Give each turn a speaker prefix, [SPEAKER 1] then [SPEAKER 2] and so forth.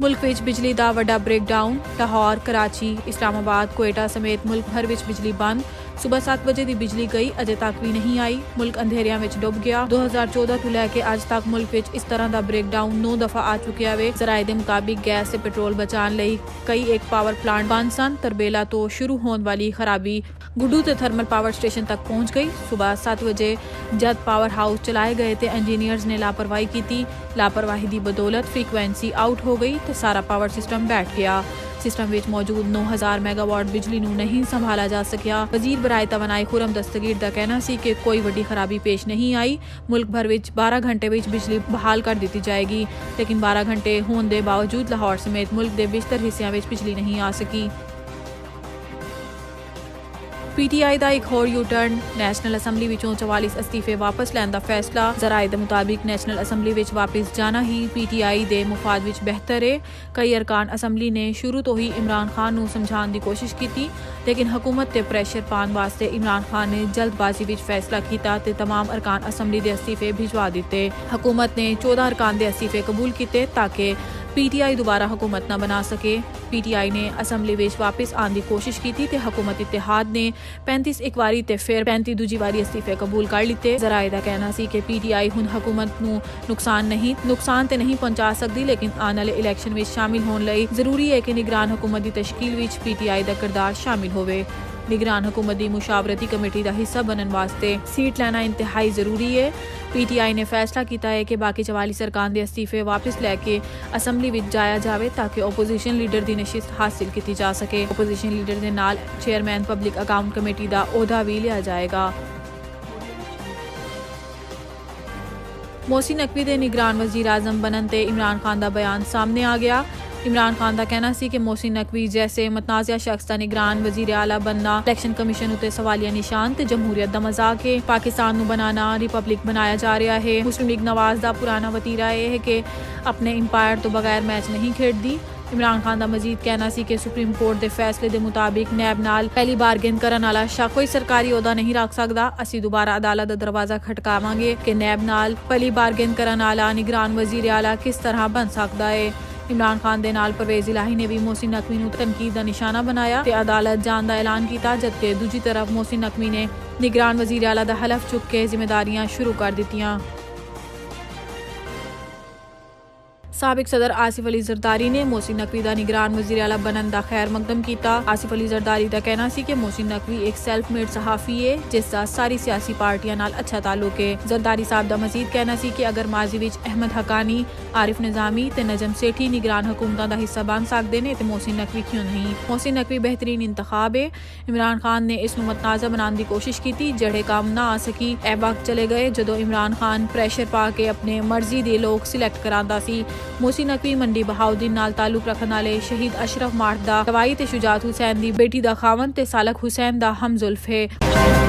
[SPEAKER 1] ਮੁਲਕ ਵਿੱਚ ਬਿਜਲੀ ਦਾ ਵੱਡਾ ਬ੍ਰੇਕਡਾਊਨ। ਲਾਹੌਰ, ਕਰਾਚੀ, ਇਸਲਾਮਾਬਾਦ, ਕੋਇਟਾ ਸਮੇਤ ਮੁਲਕ ਭਰ ਵਿੱਚ ਬਿਜਲੀ ਬੰਦ। ਸੁਬਹ 7 ਵਜੇ ਦੀ ਬਿਜਲੀ ਗਈ, ਅਜੇ ਤੱਕ ਵੀ ਨਹੀਂ ਆਈ। ਮੁਲਕ ਅੰਧੇਰਿਆਂ ਵਿੱਚ ਡੁੱਬ ਗਿਆ। 2014 ਤੋਂ ਲੈ ਕੇ ਅੱਜ ਤੱਕ ਮੁਲਕ ਵਿੱਚ ਇਸ ਤਰ੍ਹਾਂ ਦਾ ਬ੍ਰੇਕਡਾਊਨ 9 ਦਫਾ ਆ ਚੁੱਕਿਆ ਵੇ। ਜ਼ਰਾਏ ਦੇ ਮੁਤਾਬਿਕ ਗੈਸ ਤੇ ਪੈਟਰੋਲ ਬਚਾਉਣ ਲਈ ਕਈ ਇੱਕ ਪਾਵਰ ਪਲਾਂਟ ਬੰਦ ਸਨ। ਤਰਬੇਲਾ ਤੋਂ ਸ਼ੁਰੂ ਹੋਣ ਵਾਲੀ ਖਰਾਬੀ ਗੁੱਡੂ ਤੇ ਥਰਮਲ ਪਾਵਰ ਸਟੇਸ਼ਨ ਤੱਕ ਪਹੁੰਚ ਗਈ। ਸੁਬਹ 7 ਵਜੇ ਜਦ ਪਾਵਰ ਹਾਊਸ ਚਲਾਏ ਗਏ ਤੇ ਇੰਜੀਨੀਅਰਸ ਨੇ ਲਾਪਰਵਾਹੀ ਕੀਤੀ। ਲਾਪਰਵਾਹੀ ਦੀ ਬਦੌਲਤ ਫ੍ਰੀਕੁਐਂਸੀ ਆਊਟ ਹੋ ਗਈ ਤੇ ਸਾਰਾ ਪਾਵਰ ਸਿਸਟਮ ਬੈਠ ਗਿਆ। सिस्टम विच मौजूद 9000 मैगावाट बिजली नूं नहीं संभाला जा सकिया। वजीर बराए तवानाई खुरम दस्तगीर दा कहना सी कि कोई वड्डी खराबी पेश नहीं आई। मुल्क भर विच 12 घंटे विच बिजली बहाल कर दी जाएगी, लेकिन 12 घंटे होने के बावजूद लाहौर समेत मुल्क के बेशतर हिस्सों विच बिजली नहीं आ सकी। PTI ਦਾ ਇੱਕ ਹੋਰ ਯੂ-ਟਰਨ। ਨੈਸ਼ਨਲ ਅਸੈਂਬਲੀ ਵਿੱਚੋਂ 44 ਅਸਤੀਫੇ ਵਾਪਸ ਲੈਣ ਦਾ ਫੈਸਲਾ। ਜ਼ਰਾਏ ਦੇ ਮੁਤਾਬਿਕ ਨੈਸ਼ਨਲ ਅਸੈਂਬਲੀ ਵਿੱਚ ਵਾਪਸ ਜਾਣਾ ਹੀ PTI ਦੇ ਮੁਫਾਦ ਵਿੱਚ ਬਿਹਤਰ ਹੈ। ਕਈ ਅਰਕਾਨ ਅਸੈਂਬਲੀ ਨੇ ਸ਼ੁਰੂ ਤੋਂ ਹੀ ਇਮਰਾਨ ਖਾਨ ਨੂੰ ਸਮਝਾਉਣ ਦੀ ਕੋਸ਼ਿਸ਼ ਕੀਤੀ, ਲੇਕਿਨ ਹਕੂਮਤ ਤੇ ਪ੍ਰੈਸ਼ਰ ਪਾਉਣ ਵਾਸਤੇ ਇਮਰਾਨ ਖਾਨ ਨੇ ਜਲਦਬਾਜ਼ੀ ਵਿੱਚ ਫੈਸਲਾ ਕੀਤਾ ਤੇ तमाम ਅਰਕਾਨ ਅਸੈਂਬਲੀ ਦੇ ਅਸਤੀਫੇ ਭਿਜਵਾ ਦਿੱਤੇ। ਹਕੂਮਤ ਨੇ 14 ਅਰਕਾਨ ਦੇ ਅਸਤੀਫੇ ਕਬੂਲ ਕੀਤੇ ਤਾਂ ਕਿ PTI ਦੁਬਾਰਾ ਹਕੂਮਤ ਨਾ ਬਣਾ ਸਕੇ। PTI ਨੇ ਅਸੈਂਬਲੀ ਵਿੱਚ ਵਾਪਸ ਆਉਣ ਦੀ ਕੋਸ਼ਿਸ਼ ਕੀਤੀ ਤੇ ਹਕੂਮਤ ਇਤਿਹਾਦ ਨੇ 35 ਇੱਕ ਵਾਰੀ ਤੇ ਫਿਰ 35 ਦੂਜੀ ਵਾਰੀ ਅਸਤੀਫੇ ਕਬੂਲ ਕਰ ਲਿੱਤੇ। ਜ਼ਰਾਏ ਦਾ ਕਹਿਣਾ ਸੀ ਕਿ PTI ਹੁਣ ਹਕੂਮਤ ਨੂੰ ਨੁਕਸਾਨ ਤੇ ਨਹੀਂ ਪਹੁੰਚਾ ਸਕਦੀ, ਲੇਕਿਨ ਆਉਣ ਵਾਲੇ ਇਲੈਕਸ਼ਨ ਵਿੱਚ ਸ਼ਾਮਿਲ ਹੋਣ ਲਈ ਜ਼ਰੂਰੀ ਹੈ ਕਿ ਨਿਗਰਾਨ ਹਕੂਮਤ ਦੀ ਤਸ਼ਕੀਲ ਵਿੱਚ PTI ਦਾ ਕਿਰਦਾਰ ਸ਼ਾਮਿਲ ਹੋਵੇ। ਨਿਗਰਾਨ ਹਕੂਮਤ ਦੀ ਮੁਸ਼ਾਵਰਤੀ ਕਮੇਟੀ ਦਾ ਹਿੱਸਾ ਬਣਨ ਵਾਸਤੇ ਸੀਟ ਲੈਣਾ ਇੰਤਹਾਈ ਜ਼ਰੂਰੀ ਹੈ। PTI ਨੇ ਫੈਸਲਾ ਕੀਤਾ ਹੈ ਕਿ ਬਾਕੀ 44 ਅਰਕਾਨ ਦੇ ਅਸਤੀਫੇ ਵਾਪਸ ਲੈ ਕੇ ਅਸੈਂਬਲੀ ਵਿੱਚ ਜਾਇਆ ਜਾਵੇ ਤਾਂ ਕਿ ਓਪੋਜੀਸ਼ਨ ਲੀਡਰ ਦੀ ਨਸ਼ਿਸਤ ਹਾਸਿਲ ਕੀਤੀ ਜਾ ਸਕੇ। ਓਪੋਜੀਸ਼ਨ ਲੀਡਰ ਦੇ ਨਾਲ ਚੇਅਰਮੈਨ ਪਬਲਿਕ ਅਕਾਊਂਟ ਕਮੇਟੀ ਦਾ ਅਹੁਦਾ ਵੀ ਲਿਆ ਜਾਏਗਾ। ਮੋਹਸਿਨ ਨਕवी ਦੇ ਨਿਗਰਾਨ ਵਜ਼ੀਰ ਆਜ਼ਮ ਬਣਨ ਤੇ ਇਮਰਾਨ ਖਾਨ ਦਾ ਬਿਆਨ ਸਾਹਮਣੇ ਆ ਗਿਆ। इमरान खान का कहना सी कि मोहसिन नकवी जैसे मतनाज़िया शख्स का निगरान वज़ीर आला बनना इलैक्शन कमीशन उत्ते सवालिया निशान ते जमहूरियत दा मजाक है। पाकिस्तान नूं बनाना रिपब्लिक बनाया जा रहा है। मुस्लिम लीग नवाज दा पुराना वतीरा यह है कि अपने इंपायर तो बगैर मैच नहीं खेडदी। इमरान खान का मजीद कहना सी कि सुप्रीम कोर्ट के फैसले के मुताबिक नैब नाल पहली बारगेन करन वाला शख्स कोई सरकारी अहुदा नहीं रख सकदा। असीं दोबारा अदालत दा दरवाजा खटकावांगे कि नैब नाल पहली बारगेन करन वाला निगरान वज़ीर आला किस तरह बन सकदा है। इमरान खान दे नाल परवेज इलाही ने भी मोहसिन नकवी नूं तनकीद दा निशाना बनाया ते अदालत जान दा ऐलान कीता, जबकि दूजी तरफ मोहसिन नकवी ने निगरान वज़ीर आला दा हलफ चुक के जिम्मेदारियां शुरू कर दित्तियां। साबिक सदर आसिफ अली जरदारी ने मोहसिन नकवी दा निगरान वज़ीर आला बनन दा खैर मकदम कीता। आसिफ अली जरदारी दा कहना सी कि मोहसिन नकवी एक सेल्फ मेड सहाफ़ी है जिसका सारी सियासी पार्टियां नाल अच्छा ताल्लुक है। जरदारी साहब दा मजीद कहना सी कि अगर माजी विच अहमद हकानी, आरिफ निज़ामी ते नजम सेठी निगरान हुकूमतां दा हिस्सा बन सकदे ने ते मोहसिन नकवी क्यों नहीं। मोहसिन नकवी बेहतरीन इंतखाब है। इमरान खान ने इस नूं मतनाज़ा बनाने की कोशिश की, जेड़े काम ना आ सकी। ए वक्त चले गए जदों इमरान खान प्रेशर पा के अपने मर्जी दे लोग सिलेक्ट करांदा सी। मोहसिन नकवी मंडी बहाउद्दीन नाल ताल्लुक रखने वाले शहीद अशरफ मार्ट दा दवाई ते शुजात हुसैन दी बेटी दा खावन ते सालक हुसैन दा हमजुल्फ है।